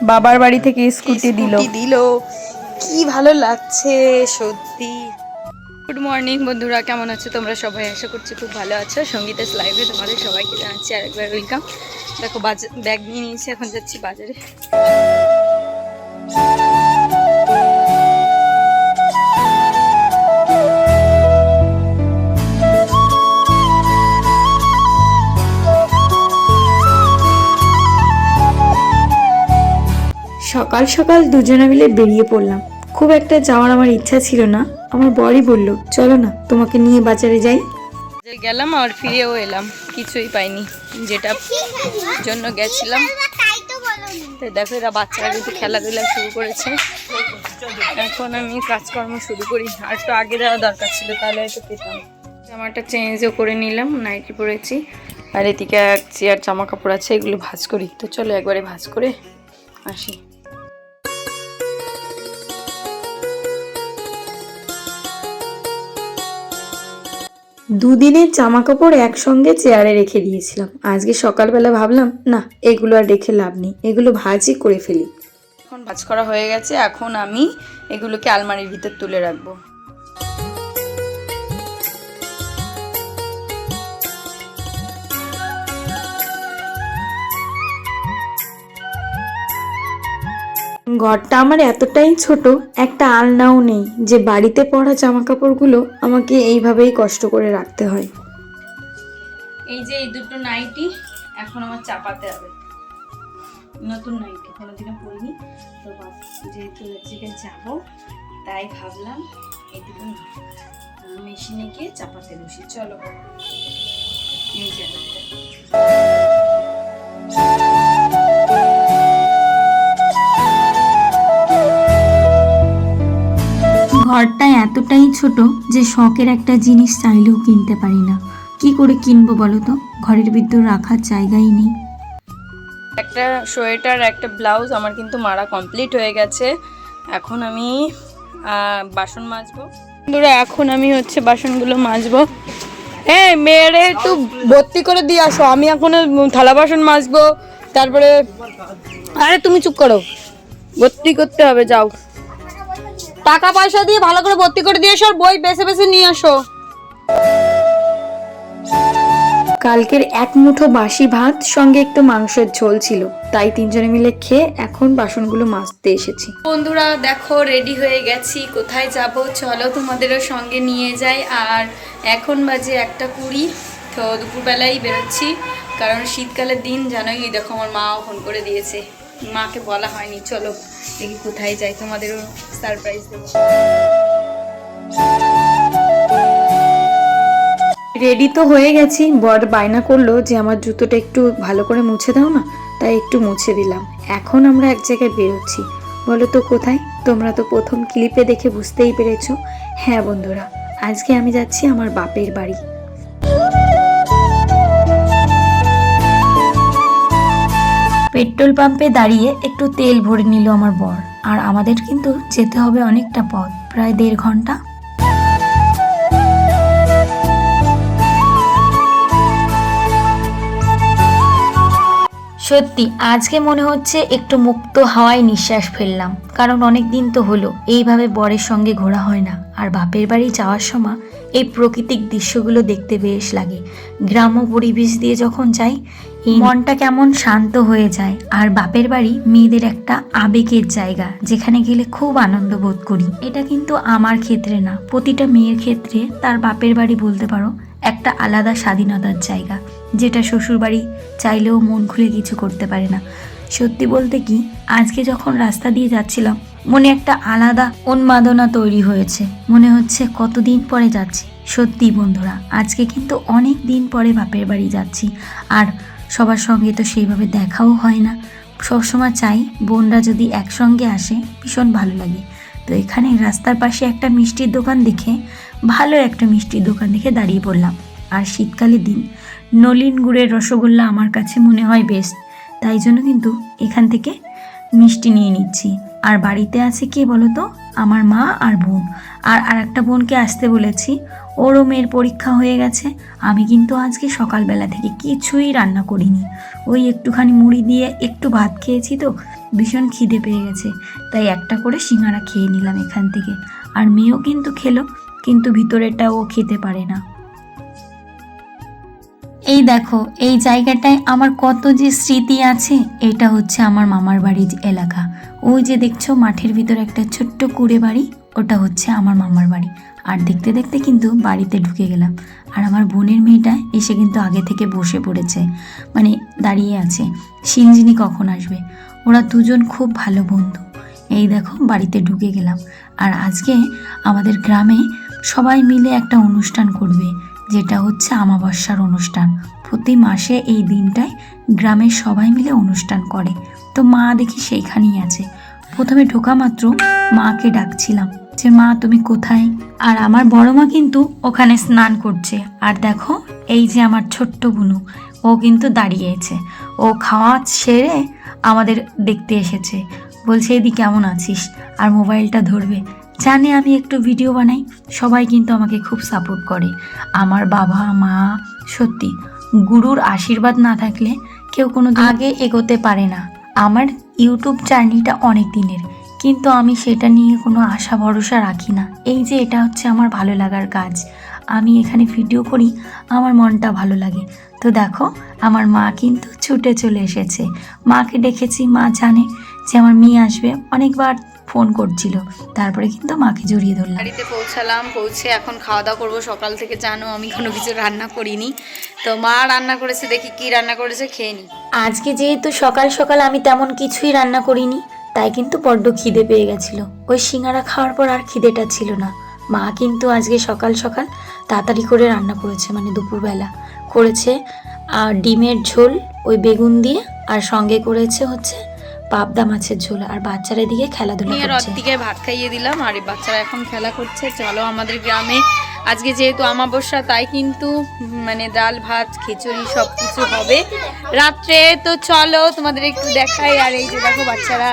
বাবার বাড়ি থেকে স্কুটি দিল, কি ভালো লাগছে সত্যি। গুড মর্নিং বন্ধুরা, কেমন আছো তোমরা সবাই? আশা করছি খুব ভালো আছো। সঙ্গীতের লাইভে তোমাদের সবাইকে জানাচ্ছি আরেকবার ওয়েলকাম। দেখো ব্যাগ নিয়ে নিয়েছি, এখন যাচ্ছি বাজারে। সকাল সকাল দুজনে মিলে বেরিয়ে পড়লাম। খুব একটা যাওয়ার আমার ইচ্ছা ছিল না, আমার বরই বলল চলো না তোমাকে নিয়ে বাজারে যাই। গেলাম আর ফিরেও এলাম, কিছুই পাইনি যেটা জন্য গেছিলাম। দেখো এরা বাচ্চারা কিন্তু খেলাধুলা শুরু করেছে। এখন আমি কাজকর্ম শুরু করি, আর একটু আগে দেওয়া দরকার ছিল, তাহলে হয়তো পেতাম। জামাটা চেঞ্জও করে নিলাম, নাইটি পরেছি, আর এদিকে এক চেয়ার জামা কাপড় আছে, এগুলো ভাঁজ করি। তো চলো একবারে ভাঁজ করে আসি। দুদিনের জামা কাপড় একসঙ্গে চেয়ারে রেখে দিয়েছিলাম। আজকে সকালবেলা ভাবলাম না, এগুলো আর রেখে লাভ নেই, এগুলো ভাঁজই করে ফেলি। এখন ভাঁজ করা হয়ে গেছে, এখন আমি এগুলোকে আলমারির ভিতর তুলে রাখবো। ঘরটা আমার এতটাই ছোট, একটা আলনাও নেই যে বাড়িতে পরা জামা কাপড়গুলো আমাকে এইভাবেই কষ্ট করে রাখতে হয়। এই যে এই দুটো নাইটি এখন আমার চাপাতে হবে, নতুন নাইটি কোনোদিনও পরিনি। তো যেহেতু এক জায়গায় যাবো, তাই ভাবলাম এই দুটো মেশিনে গিয়ে চাপাতে বসি। চলো এই যে ঘরটা এতটাই ছোট যে শখের একটা জিনিস চাইলেও কিনতে পারি না। কি করে কিনবো বলো তো, ঘরের ভিতর রাখার জায়গাই নেই। একটা সোয়েটার একটা ব্লাউজ আমার কিন্তু মারা কমপ্লিট হয়ে গেছে। এখন আমি বাসন মাজবো বন্ধুরা, এখন আমি হচ্ছে বাসনগুলো মাজবো। হ্যাঁ মেয়েরে একটু ভর্তি করে দিয়ে আসো, আমি এখন থালা বাসন মাজবো। তারপরে আরে তুমি চুপ করো, ভর্তি করতে হবে, যাও টাকা পয়সা দিয়ে ভালো করে ভর্তি করে দিয়ে আসো, আর বই বেছে বেছে নিয়ে আসো। কালকের এক মুঠো বাসি ভাত সঙ্গে একটু মাংসের ঝোল ছিল, তাই তিনজনে মিলে খেয়ে এখন বাসনগুলো মাজতে এসেছি। বন্ধুরা দেখো রেডি হয়ে গেছি, কোথায় যাব চলো তোমাদেরও সঙ্গে নিয়ে যাই। আর এখন বাজে 1:20, তো দুপুরবেলাই বেরোচ্ছি, কারণ শীতকালের দিন জানোই। দেখো আমার মাও ফোন করে দিয়েছে, মাকে বলা হয়নি। চলো দেখি কোথায় যাই, তোমাদেরও সারপ্রাইজ দেবো। রেডি তো হয়ে গেছি, বর বায়না করলো যে আমার জুতোটা একটু ভালো করে মুছে দাও না, তাই একটু মুছে দিলাম। এখন আমরা এক জায়গায় বেরোচ্ছি। বলো তো কোথায়? তোমরা তো প্রথম ক্লিপে দেখে বুঝতেই পেরেছো। হ্যাঁ বন্ধুরা, আজকে আমি যাচ্ছি আমার বাপের বাড়ি। পেট্রোল পাম্পে দাঁড়িয়ে একটু তেল ভরে নিল আমার বর, আর আমাদের কিন্তু যেতে হবে অনেকটা পথ, প্রায় 1.5 ঘন্টা। সত্যি আজকে মনে হচ্ছে একটু মুক্ত হাওয়ায় নিঃশ্বাস ফেললাম, কারণ অনেক দিন তো হলো এইভাবে বরের সঙ্গে ঘোরা হয় না। আর বাপের বাড়ি যাওয়ার সময় এই প্রাকৃতিক দৃশ্যগুলো দেখতে বেশ লাগে। গ্রাম্য পরিবেশ দিয়ে যখন যাই, এই মনটা কেমন শান্ত হয়ে যায়। আর বাপের বাড়ি মেয়েদের একটা আবেগের জায়গা, যেখানে গেলে খুব আনন্দ বোধ করি। এটা কিন্তু আমার ক্ষেত্রে না, প্রতিটা মেয়ের ক্ষেত্রে তার বাপের বাড়ি বলতে পারো একটা আলাদা স্বাধীনতার জায়গা, যেটা শ্বশুরবাড়ি চাইলেও মন খুলে কিছু করতে পারে না। সত্যি বলতে কি, আজকে যখন রাস্তা দিয়ে যাচ্ছিলাম, মনে একটা আলাদা উন্মাদনা তৈরি হয়েছে। মনে হচ্ছে কতদিন পরে যাচ্ছি। সত্যি বন্ধুরা, আজকে কিন্তু অনেক দিন পরে বাপের বাড়ি যাচ্ছি, আর সবার সঙ্গে তো সেইভাবে দেখাও হয় না। সবসময় চাই বোনরা যদি একসঙ্গে আসে, ভীষণ ভালো লাগে। তো এখানে রাস্তার পাশে একটা মিষ্টির দোকান দেখে, ভালো একটা মিষ্টির দোকান দেখে দাঁড়িয়ে পড়লাম। আর শীতকালের দিন নলিন গুড়ের রসগোল্লা আমার কাছে মনে হয় বেস্ট, তাই জন্য কিন্তু এখান থেকে মিষ্টি নিয়ে নিচ্ছি। আর বাড়িতে আছে কে বলো তো, আমার মা আর বোন। আর একটা বোনকে আসতে বলেছি, ওরও মেয়ের পরীক্ষা হয়ে গেছে। আমি কিন্তু আজকে সকালবেলা থেকে কিছুই রান্না করিনি, ওই একটুখানি মুড়ি দিয়ে একটু ভাত খেয়েছি। তো ভীষণ খিদে পেয়ে গেছে, তাই একটা করে সিঙ্গারা খেয়ে নিলাম এখান থেকে। আর মেয়েও কিন্তু খেলো, কিন্তু ভিতরেটা ও খেতে পারে না। এই দেখো, এই জায়গাটায় আমার কত যে স্মৃতি আছে। এটা হচ্ছে আমার মামার বাড়ির এলাকা। ওই যে দেখছো মাঠের ভিতরে একটা ছোট্ট কুড়ে বাড়ি, ওটা হচ্ছে আমার মামার বাড়ি। আর দেখতে দেখতে কিন্তু বাড়িতে ঢুকে গেলাম। আর আমার বোনের মেয়েটা এসে কিন্তু আগে থেকে বসে পড়েছে, মানে দাঁড়িয়ে আছে সিনজিনি কখন আসবে। ওরা দুজন খুব ভালো বন্ধু। এই দেখো বাড়িতে ঢুকে গেলাম। আর আজকে আমাদের গ্রামে সবাই মিলে একটা অনুষ্ঠান করবে, যেটা হচ্ছে আমাবস্যার অনুষ্ঠান। প্রতি মাসে এই দিনটায় গ্রামের সবাই মিলে অনুষ্ঠান করে। তো মা দেখি সেইখানেই আছে। প্রথমে ঢোকা মাত্র মাকে ডাকছিলাম যে মা তুমি কোথায়। আর আমার বড় মা কিন্তু ওখানে স্নান করছে। আর দেখো এই যে আমার ছোট্ট বুনু, ও কিন্তু দাঁড়িয়েছে। ও খাওয়া সেরে আমাদের দেখতে এসেছে, বলছে এদি কেমন আছিস, আর মোবাইলটা ধরবে। জানে আমি একটু ভিডিও বানাই, সবাই কিন্তু আমাকে খুব সাপোর্ট করে। আমার বাবা মা, সত্যি গুরুর আশীর্বাদ না থাকলে কেউ কোনো আগে এগোতে পারে না। আমার ইউটিউব জার্নিটা অনেক দিনের, কিন্তু আমি সেটা নিয়ে কোনো আশা ভরসা রাখি না। এই যে এটা হচ্ছে আমার ভালো লাগার কাজ, আমি এখানে ভিডিও করি, আমার মনটা ভালো লাগে। তো দেখো আমার মা কিন্তু ছুটে চলে এসেছে। মাকে ডেকেছি, মা জানে যে আমার মেয়ে আসবে, অনেকবার ফোন করছিল। তারপরে কিন্তু মাকে জড়িয়ে ধরলাম। বাড়িতে পৌঁছালাম, পৌঁছে এখন খাওয়া দাওয়া করবো। সকাল থেকে জানো আমি কোনো কিছু রান্না করিনি, তো মা রান্না করেছে, দেখি কি রান্না করেছে খেয়ে নি। আজকে যেহেতু সকাল সকাল আমি তেমন কিছুই রান্না করিনি, তাই কিন্তু বড্ড খিদে পেয়ে গেছিলো। ওই সিঙ্গারা খাওয়ার পর আর খিদেটা ছিল না। মা কিন্তু আজকে সকাল সকাল তাড়াতাড়ি করে রান্না করেছে, মানে দুপুরবেলা করেছে ডিমের ঝোল ওই বেগুন দিয়ে, আর সঙ্গে করেছে হচ্ছে পাবদা মাছের ঝোল। আর বাচ্চারা এদিকে খেলাধুলা করছে। দিকে ভাত খাইয়ে দিলাম, আর এই বাচ্চারা এখন খেলা করছে। চলো আমাদের গ্রামে আজকে যেহেতু আমাবস্যা, তাই কিন্তু মানে ডাল ভাত খিচুড়ি সব কিছু হবে রাত্রে। তো চলো তোমাদের একটু দেখাই। আর এই যে দেখো বাচ্চারা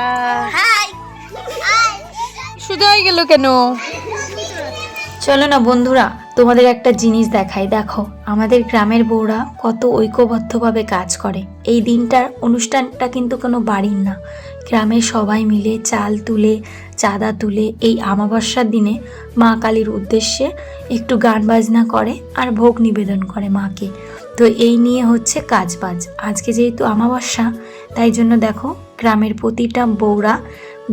শুধু হয়ে গেল কেন। চলো না বন্ধুরা, তোমাদের একটা জিনিস দেখাই। দেখো আমাদের গ্রামের বউরা কত ঐক্যবদ্ধভাবে কাজ করে। এই দিনটার অনুষ্ঠানটা কিন্তু কোনো বাড়ির না, গ্রামের সবাই মিলে চাল তুলে চাঁদা তুলে এই আমাবস্যার দিনে মা কালীর উদ্দেশ্যে একটু গান বাজনা করে আর ভোগ নিবেদন করে মাকে। তো এই নিয়ে হচ্ছে কাজবাজ। আজকে যেহেতু আমাবস্যা, তাই জন্য দেখো গ্রামের প্রতিটা বউরা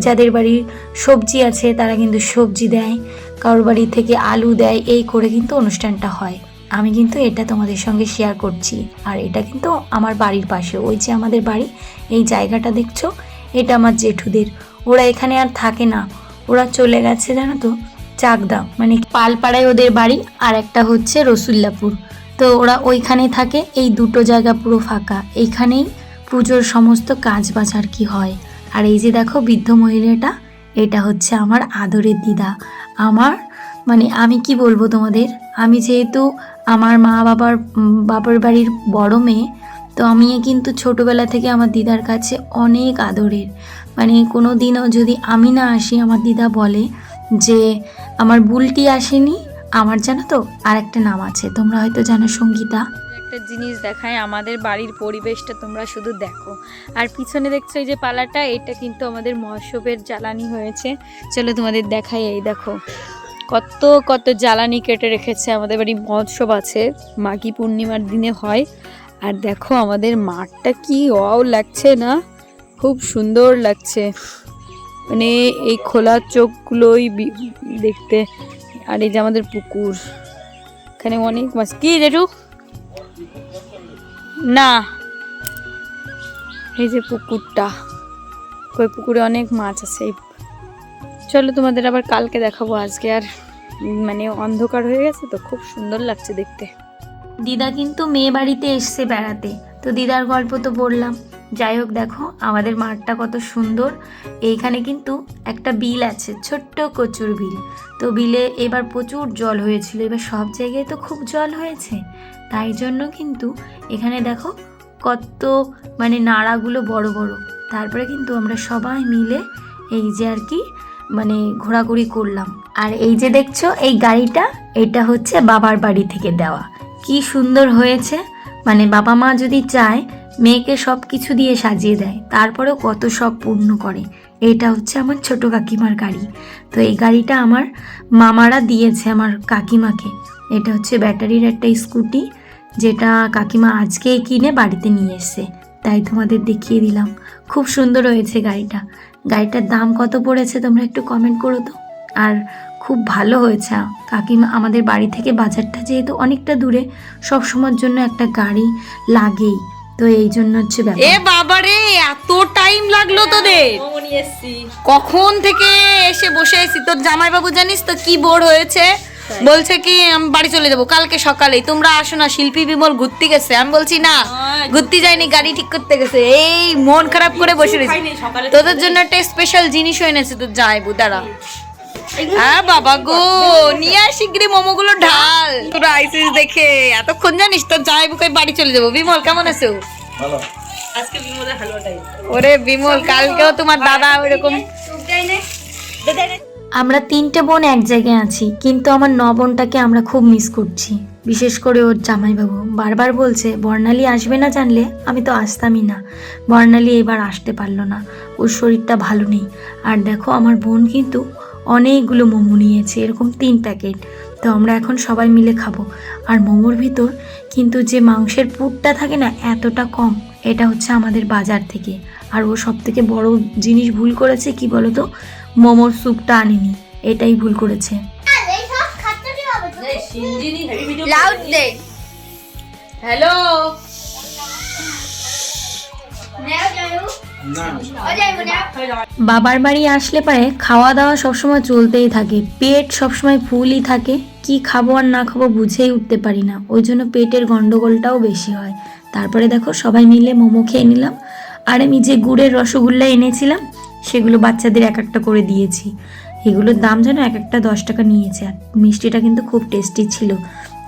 যাদের বাড়ির সবজি আছে তারা কিন্তু সবজি দেয়, কারোর বাড়ি থেকে আলু দেয়, এই করে কিন্তু অনুষ্ঠানটা হয়। আমি কিন্তু এটা তোমাদের সঙ্গে শেয়ার করছি। আর এটা কিন্তু আমার বাড়ির পাশে, ওই যে আমাদের বাড়ি, এই জায়গাটা দেখছো, এটা আমার জেঠুদের। ওরা এখানে আর থাকে না, ওরা চলে গেছে জানো তো চাকদা, মানে পালপাড়ায় ওদের বাড়ি, আর একটা হচ্ছে রসুল্লাপুর। তো ওরা ওইখানে থাকে। এই দুটো জায়গা পুরো ফাঁকা, এইখানেই পুজোর সমস্ত কাজ বাজ আর কি হয়। আর এই যে দেখো বৃদ্ধ মহিলাটা, এটা হচ্ছে আমার আদরের দিদা। আমার মানে আমি কি বলবো তোমাদের, আমি যেহেতু আমার মা বাবার বাড়ির বড় মেয়ে, তো আমি কিন্তু ছোটোবেলা থেকে আমার দিদার কাছে অনেক আদরের। মানে কোনো দিনও যদি আমি না আসি, আমার দিদা বলে যে আমার বুলটি আসেনি। আমার জানো তো আর একটা নাম আছে, তোমরা হয়তো জানো, সঙ্গীতা। একটা জিনিস দেখায়, আমাদের বাড়ির পরিবেশটা তোমরা শুধু দেখো। আর পিছনে দেখছো এই যে পালাটা, এটা কিন্তু আমাদের মহোৎসবের জ্বালানি হয়েছে। চলো তোমাদের দেখাই। এই দেখো কত কত জ্বালানি কেটে রেখেছে। আমাদের বাড়ি মহোৎসব আছে, মাঘী পূর্ণিমার দিনে হয়। আর দেখো আমাদের মাঠটা কি ওয়াও লাগছে না, খুব সুন্দর লাগছে। মানে এই খোলা চোখগুলোই দেখতে। আর এই যে আমাদের পুকুর, এখানে অনেক মাছ। কি রেটু না, এই যে পুকুরটা, ওই পুকুরে অনেক মাছ আছে। চলো তোমাদের আবার কালকে দেখাবো, আজকে আর মানে অন্ধকার হয়ে গেছে তো, খুব সুন্দর লাগছে দেখতে। দিদা কিন্তু মেয়ে বাড়িতে এসছে বেড়াতে, তো দিদার গল্প তো বললাম। যাই হোক দেখো আমাদের মাঠটা কত সুন্দর। এইখানে কিন্তু একটা বিল আছে, ছোট্ট কচুর বিল। তো বিলে এবার প্রচুর জল হয়েছিল, এবার সব জায়গায় তো খুব জল হয়েছে, তাই জন্য কিন্তু এখানে দেখো কত মানে নাড়াগুলো বড় বড়। তারপরে কিন্তু আমরা সবাই মিলে এই যে আর কি মানে ঘোরাঘুরি করলাম। আর এই যে দেখছো এই গাড়িটা, এটা হচ্ছে বাবার বাড়ি থেকে দেওয়া। কি সুন্দর হয়েছে, মানে বাবা মা যদি চায় মেয়েকে সব কিছু দিয়ে সাজিয়ে দেয়, তারপরেও কত সব পূর্ণ করে। এটা হচ্ছে আমার ছোট কাকিমার গাড়ি। তো এই গাড়িটা আমার মামারা দিয়েছে আমার কাকিমাকে। এটা হচ্ছে ব্যাটারির একটা স্কুটি, যেটা কাকিমা আজকেই কিনে বাড়িতে নিয়ে এসছে, তাই তোমাদের দেখিয়ে দিলাম। খুব সুন্দর হয়েছে গাড়িটা। গাড়িটার দাম কত পড়েছে তোমরা একটু কমেন্ট করো তো। আর খুব ভালো হয়েছে। কাকিমা আমাদের বাড়ি থেকে বাজারটা যেহেতু অনেকটা দূরে, সব সময়ের জন্য একটা গাড়ি লাগেই, তো এই জন্য হচ্ছে এ ব্যাপার। বাবারে এত টাইম লাগলো তোদের? কখন থেকে এসে বসে আছি। তোর জামাইবাবু জানিস তো কি বোর হয়েছে, বলছে কি আমি বাড়ি চলে যাবো কালকে সকালেই, তোমরা আসো না, শিল্পী বিমল ঘুরতে গেছে। আমি বলছি না, ঘুরতে যায়নি, গাড়ি ঠিক করতে গেছে। এই মন খারাপ করে বসে রয়েছে। তোদের জন্য একটা স্পেশাল জিনিসও এনেছে তোর জামাইবু, দাঁড়া। হ্যাঁ বাবা গো, নিয়ে আয় শিগগিরই মোমোগুলো ঢাল। তোরা আইসিস দেখে এতক্ষণ জানিস তোর জামাইবুকে বাড়ি চলে যাবো। বিমল কেমন আছো? ভালো। ওরে বিমল, কালকেও তোমার দাদা ওইরকম। আমরা 3টে বোন এক জায়গায় আছি, কিন্তু আমার 9 বোনটাকে আমরা খুব মিস করছি। বিশেষ করে ওর জামাইবাবু বারবার বলছে বর্ণালী আসবে না, জানলে আমি তো আসতামই না। বর্ণালী এবার আসতে পারলো না, ওর শরীরটা ভালো নেই। আর দেখো আমার বোন কিন্তু অনেকগুলো মোমো নিয়েছে, এরকম 3 প্যাকেট। তো আমরা এখন সবাই মিলে খাবো। আর মোমোর ভিতর কিন্তু যে মাংসের পুরটা থাকে না, এতটা কম। এটা হচ্ছে আমাদের বাজার থেকে। আর ও সব থেকে বড় জিনিস ভুল করেছে কি বলতো, মোমোর স্যুপটা আনেনি, এটাই ভুল করেছে। লাউড দে। হ্যালো, বাবার বাড়ি আসলে পারে খাওয়া দাওয়া সবসময় চলতেই থাকে, পেট সবসময় ফুলই থাকে। কি খাবো আর না খাবো বুঝেই উঠতে পারি না, ওই জন্য পেটের গন্ডগোলটাও বেশি হয়। তারপরে দেখো সবাই মিলে মোমো খেয়ে নিলাম। আর আমি যে গুড়ের রসগোল্লা এনেছিলাম, সেগুলো বাচ্চাদের এক একটা করে দিয়েছি। এগুলোর দাম যেন এক একটা 10 টাকা নিয়েছে। আর মিষ্টিটা কিন্তু খুব টেস্টি ছিল,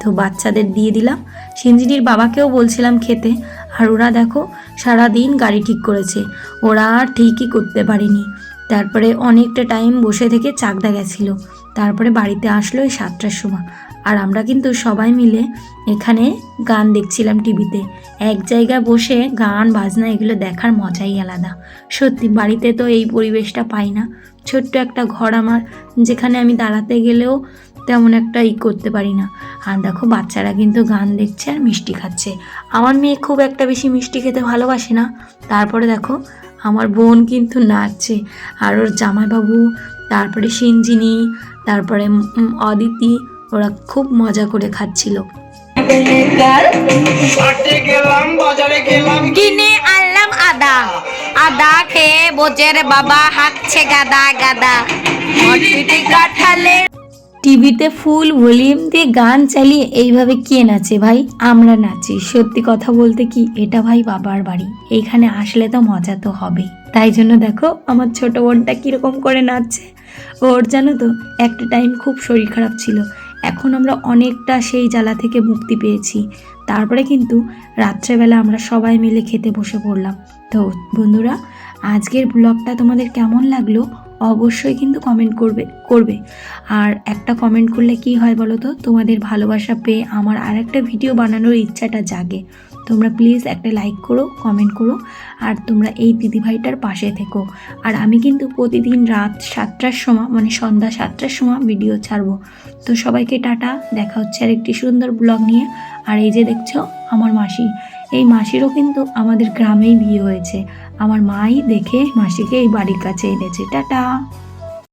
তো বাচ্চাদের দিয়ে দিলাম। সিঞ্জিনির বাবাকেও বলছিলাম খেতে, আর ওরা দেখো সারাদিন গাড়ি ঠিক করেছে, ওরা আর ঠিকই করতে পারেনি। তারপরে অনেকটা টাইম বসে থেকে চাকদা গেছিলো, তারপরে বাড়িতে আসলো ওই 7টার সময়। আর আমরা কিন্তু সবাই মিলে এখানে গান দেখছিলাম টিভিতে। এক জায়গায় বসে গান বাজনা এগুলো দেখার মজাই আলাদা। সত্যি বাড়িতে তো এই পরিবেশটা পাই না। ছোট্ট একটা ঘর আমার, যেখানে আমি দাঁড়াতে গেলেও তেমন একটা করতে পারি না। আর দেখো বাচ্চারা কিন্তু গান দেখছে আর মিষ্টি খাচ্ছে। আমার মেয়ে খুব একটা বেশি মিষ্টি খেতে ভালোবাসে না। তারপরে দেখো আমার বোন কিন্তু নাচছে, আর ওর জামাইবাবু, তারপরে সিঞ্জিনি, তারপরে অদিতি, ওরা খুব মজা করে খাচ্ছিল। কিনে আনলাম আদা, আদা খেয়ে বোঝের বাবা হাঁকছে গাদা গাদা। কাঁঠালের টিভিতে ফুল ভলিউম দিয়ে গান চালিয়ে এইভাবে কে নাচে ভাই? আমরা নাচি। সত্যি কথা বলতে কি, এটা ভাই বাবার বাড়ি, এইখানে আসলে তো মজা তো হবেই। তাই জন্য দেখো আমার ছোট বোনটা কীরকম করে নাচছে। ওর জানো তো একটা টাইম খুব শরীর খারাপ ছিল, এখন আমরা অনেকটা সেই জ্বালা থেকে মুক্তি পেয়েছি। তারপরে কিন্তু রাত্রেবেলা আমরা সবাই মিলে খেতে বসে পড়লাম। তো বন্ধুরা, আজকের ব্লগটা তোমাদের কেমন লাগলো অবশ্যই কিন্তু কমেন্ট করবে। আর একটা কমেন্ট করলে কি হয় বলো তো, তোমাদের ভালোবাসা পেয়ে আমার আর একটা ভিডিও বানানোর ইচ্ছাটা জাগে। তোমরা প্লিজ একটা লাইক করো, কমেন্ট করো, আর তোমরা এই দিদিভাইটার পাশে থেকো। আর আমি কিন্তু প্রতিদিন রাত 7টার সময়, মানে সন্ধ্যা 7টার সময় ভিডিও ছাড়বো। তো সবাইকে টাটা, দেখা হচ্ছে আর একটি সুন্দর ব্লগ নিয়ে। আর এই যে দেখছো আমার মাসি, এই মাসিরও কিন্তু আমাদের গ্রামেই বিয়ে হয়েছে। আমার মাই দেখে মাসিকে এই বাড়ির কাছে এনেছে। টাটা।